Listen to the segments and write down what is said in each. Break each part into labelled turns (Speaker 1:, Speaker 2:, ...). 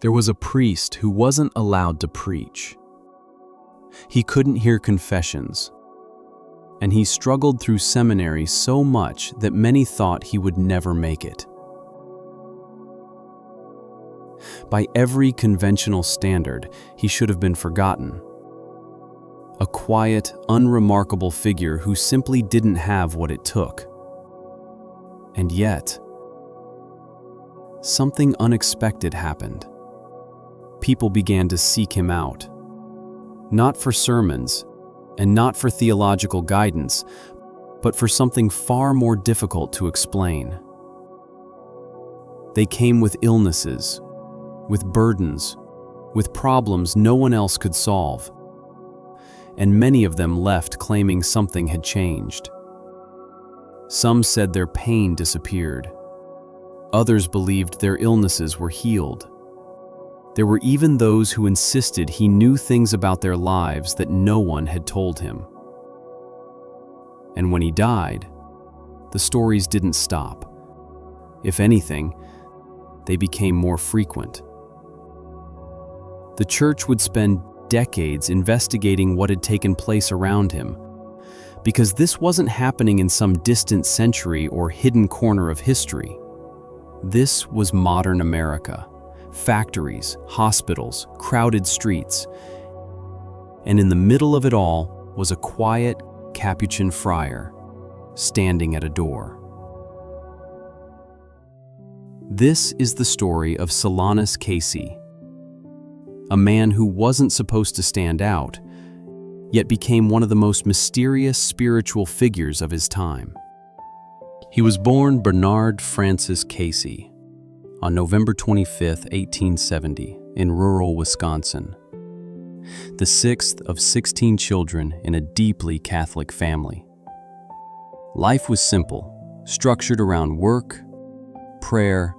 Speaker 1: There was a priest who wasn't allowed to preach. He couldn't hear confessions, and he struggled through seminary so much that many thought he would never make it. By every conventional standard, he should have been forgotten. A quiet, unremarkable figure who simply didn't have what it took. And yet, something unexpected happened. People began to seek him out. Not for sermons, and not for theological guidance, but for something far more difficult to explain. They came with illnesses, with burdens, with problems no one else could solve. And many of them left claiming something had changed. Some said their pain disappeared. Others believed their illnesses were healed. There were even those who insisted he knew things about their lives that no one had told him. And when he died, the stories didn't stop. If anything, they became more frequent. The church would spend decades investigating what had taken place around him, because this wasn't happening in some distant century or hidden corner of history. This was modern America. Factories, hospitals, crowded streets. And in the middle of it all was a quiet Capuchin friar standing at a door. This is the story of Solanus Casey, a man who wasn't supposed to stand out, yet became one of the most mysterious spiritual figures of his time. He was born Bernard Francis Casey on November 25, 1870, in rural Wisconsin, the sixth of 16 children in a deeply Catholic family. Life was simple, structured around work, prayer,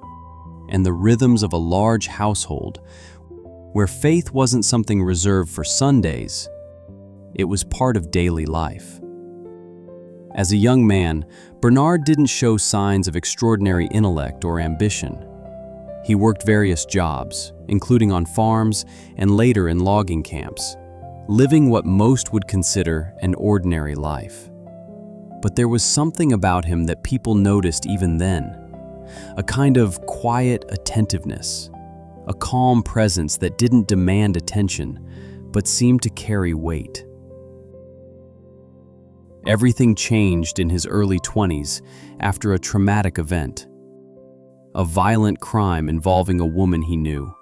Speaker 1: and the rhythms of a large household where faith wasn't something reserved for Sundays, it was part of daily life. As a young man, Bernard didn't show signs of extraordinary intellect or ambition. He worked various jobs, including on farms and later in logging camps, living what most would consider an ordinary life. But there was something about him that people noticed even then, a kind of quiet attentiveness, a calm presence that didn't demand attention, but seemed to carry weight. Everything changed in his early 20s after a traumatic event. A violent crime involving a woman he knew.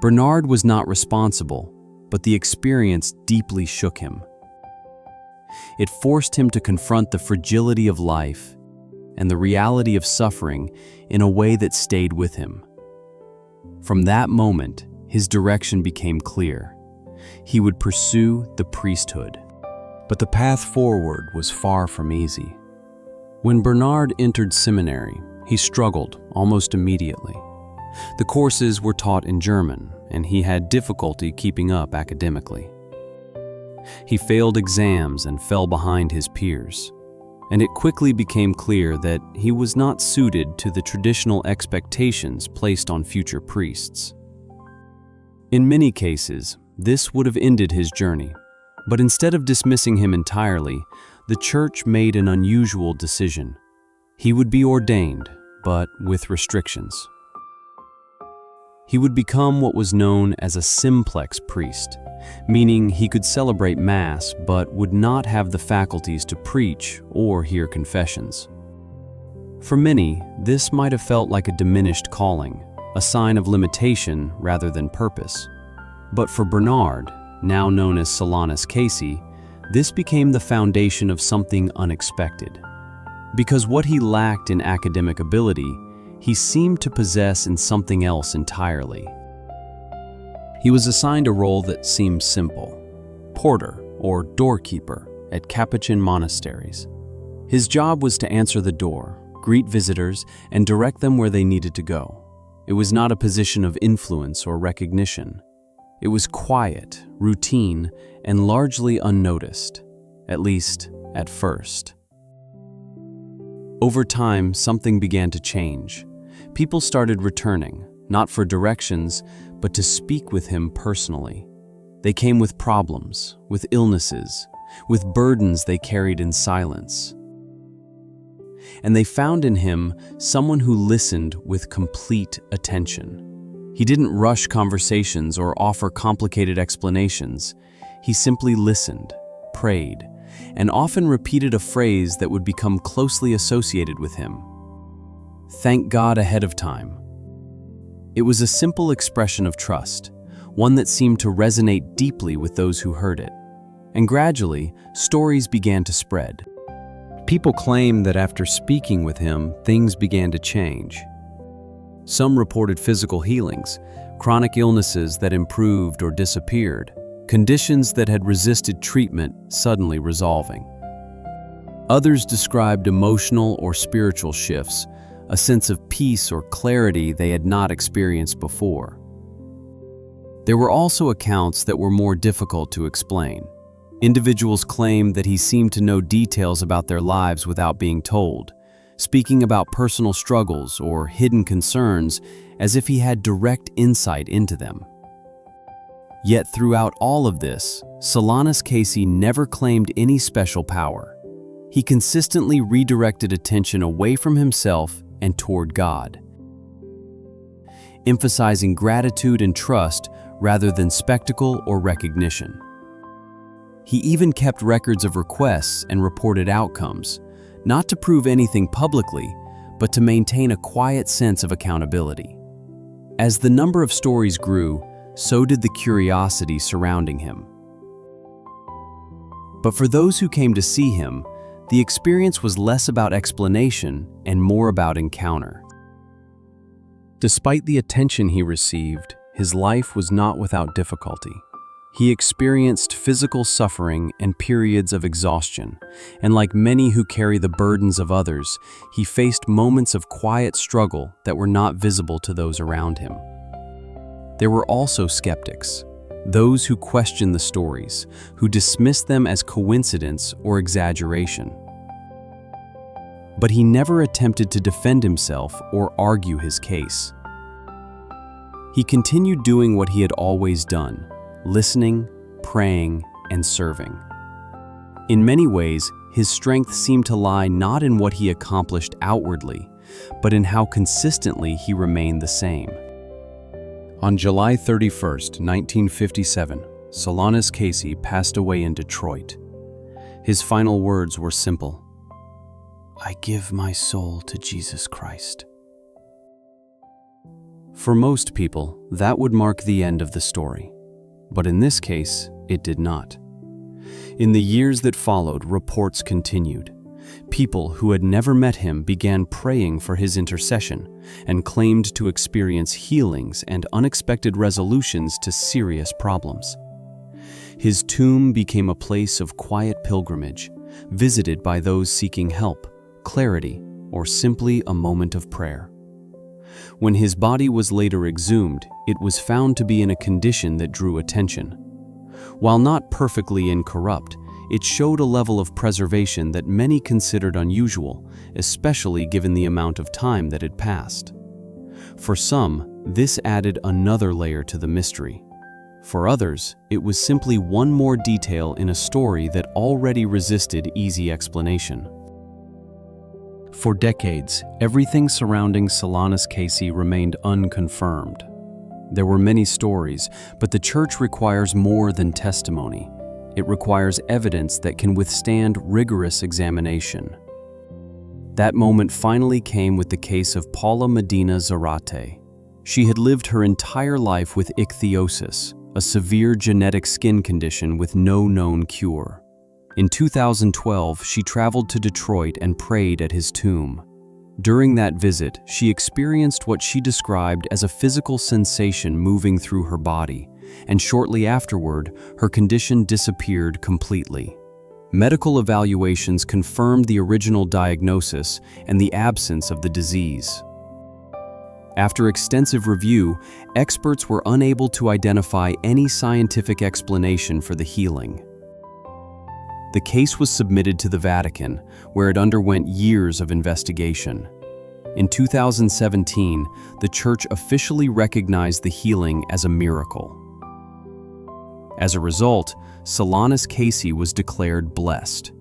Speaker 1: Bernard was not responsible, but the experience deeply shook him. It forced him to confront the fragility of life and the reality of suffering in a way that stayed with him. From that moment, his direction became clear. He would pursue the priesthood. But the path forward was far from easy. When Bernard entered seminary, he struggled almost immediately. The courses were taught in German, and he had difficulty keeping up academically. He failed exams and fell behind his peers, and it quickly became clear that he was not suited to the traditional expectations placed on future priests. In many cases, this would have ended his journey, but instead of dismissing him entirely, the church made an unusual decision. He would be ordained, but with restrictions. He would become what was known as a simplex priest, meaning he could celebrate Mass but would not have the faculties to preach or hear confessions. For many, this might have felt like a diminished calling, a sign of limitation rather than purpose. But for Bernard, now known as Solanus Casey, this became the foundation of something unexpected. Because what he lacked in academic ability, he seemed to possess in something else entirely. He was assigned a role that seemed simple: porter or doorkeeper at Capuchin monasteries. His job was to answer the door, greet visitors, and direct them where they needed to go. It was not a position of influence or recognition. It was quiet, routine, and largely unnoticed, at least at first. Over time, something began to change. People started returning, not for directions, but to speak with him personally. They came with problems, with illnesses, with burdens they carried in silence. And they found in him someone who listened with complete attention. He didn't rush conversations or offer complicated explanations. He simply listened, prayed, and often repeated a phrase that would become closely associated with him. Thank God ahead of time. It was a simple expression of trust, one that seemed to resonate deeply with those who heard it. And gradually, stories began to spread. People claim that after speaking with him, things began to change. Some reported physical healings, chronic illnesses that improved or disappeared, conditions that had resisted treatment suddenly resolving. Others described emotional or spiritual shifts, a sense of peace or clarity they had not experienced before. There were also accounts that were more difficult to explain. Individuals claimed that he seemed to know details about their lives without being told, speaking about personal struggles or hidden concerns as if he had direct insight into them. Yet throughout all of this, Solanus Casey never claimed any special power. He consistently redirected attention away from himself and toward God, emphasizing gratitude and trust rather than spectacle or recognition. He even kept records of requests and reported outcomes, not to prove anything publicly, but to maintain a quiet sense of accountability. As the number of stories grew, so did the curiosity surrounding him. But for those who came to see him, the experience was less about explanation and more about encounter. Despite the attention he received, his life was not without difficulty. He experienced physical suffering and periods of exhaustion, and like many who carry the burdens of others, he faced moments of quiet struggle that were not visible to those around him. There were also skeptics, those who questioned the stories, who dismissed them as coincidence or exaggeration. But he never attempted to defend himself or argue his case. He continued doing what he had always done, listening, praying, and serving. In many ways, his strength seemed to lie not in what he accomplished outwardly, but in how consistently he remained the same. On July 31st, 1957, Solanus Casey passed away in Detroit. His final words were simple: "I give my soul to Jesus Christ." For most people, that would mark the end of the story. But in this case, it did not. In the years that followed, reports continued. People who had never met him began praying for his intercession and claimed to experience healings and unexpected resolutions to serious problems. His tomb became a place of quiet pilgrimage, visited by those seeking help, clarity, or simply a moment of prayer. When his body was later exhumed, it was found to be in a condition that drew attention. While not perfectly incorrupt, it showed a level of preservation that many considered unusual, especially given the amount of time that had passed. For some, this added another layer to the mystery. For others, it was simply one more detail in a story that already resisted easy explanation. For decades, everything surrounding Solanus Casey remained unconfirmed. There were many stories, but the Church requires more than testimony. It requires evidence that can withstand rigorous examination. That moment finally came with the case of Paula Medina Zarate. She had lived her entire life with ichthyosis, a severe genetic skin condition with no known cure. In 2012, she traveled to Detroit and prayed at his tomb. During that visit, she experienced what she described as a physical sensation moving through her body, and shortly afterward, her condition disappeared completely. Medical evaluations confirmed the original diagnosis and the absence of the disease. After extensive review, experts were unable to identify any scientific explanation for the healing. The case was submitted to the Vatican, where it underwent years of investigation. In 2017, the Church officially recognized the healing as a miracle. As a result, Solanus Casey was declared blessed.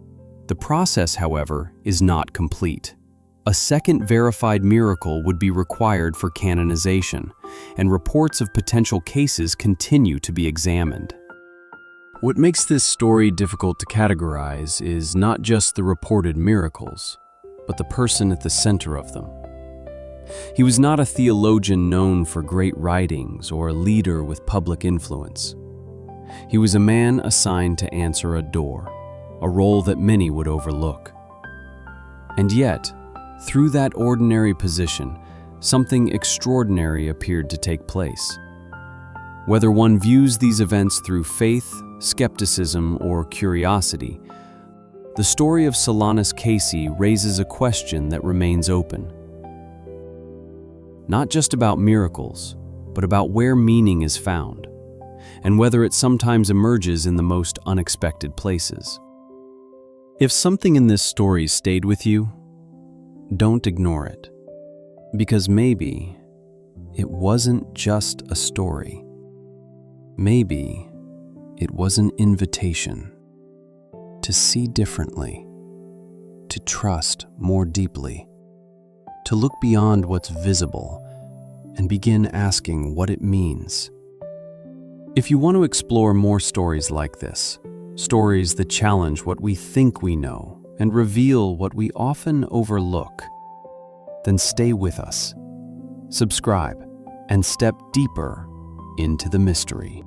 Speaker 1: The process, however, is not complete. A second verified miracle would be required for canonization, and reports of potential cases continue to be examined. What makes this story difficult to categorize is not just the reported miracles, but the person at the center of them. He was not a theologian known for great writings or a leader with public influence. He was a man assigned to answer a door, a role that many would overlook. And yet, through that ordinary position, something extraordinary appeared to take place. Whether one views these events through faith, skepticism, or curiosity, the story of Solanus Casey raises a question that remains open. Not just about miracles, but about where meaning is found, and whether it sometimes emerges in the most unexpected places. If something in this story stayed with you, don't ignore it, because maybe it wasn't just a story. Maybe it was an invitation to see differently, to trust more deeply, to look beyond what's visible and begin asking what it means. If you want to explore more stories like this, stories that challenge what we think we know and reveal what we often overlook, then stay with us, subscribe, and step deeper into the mystery.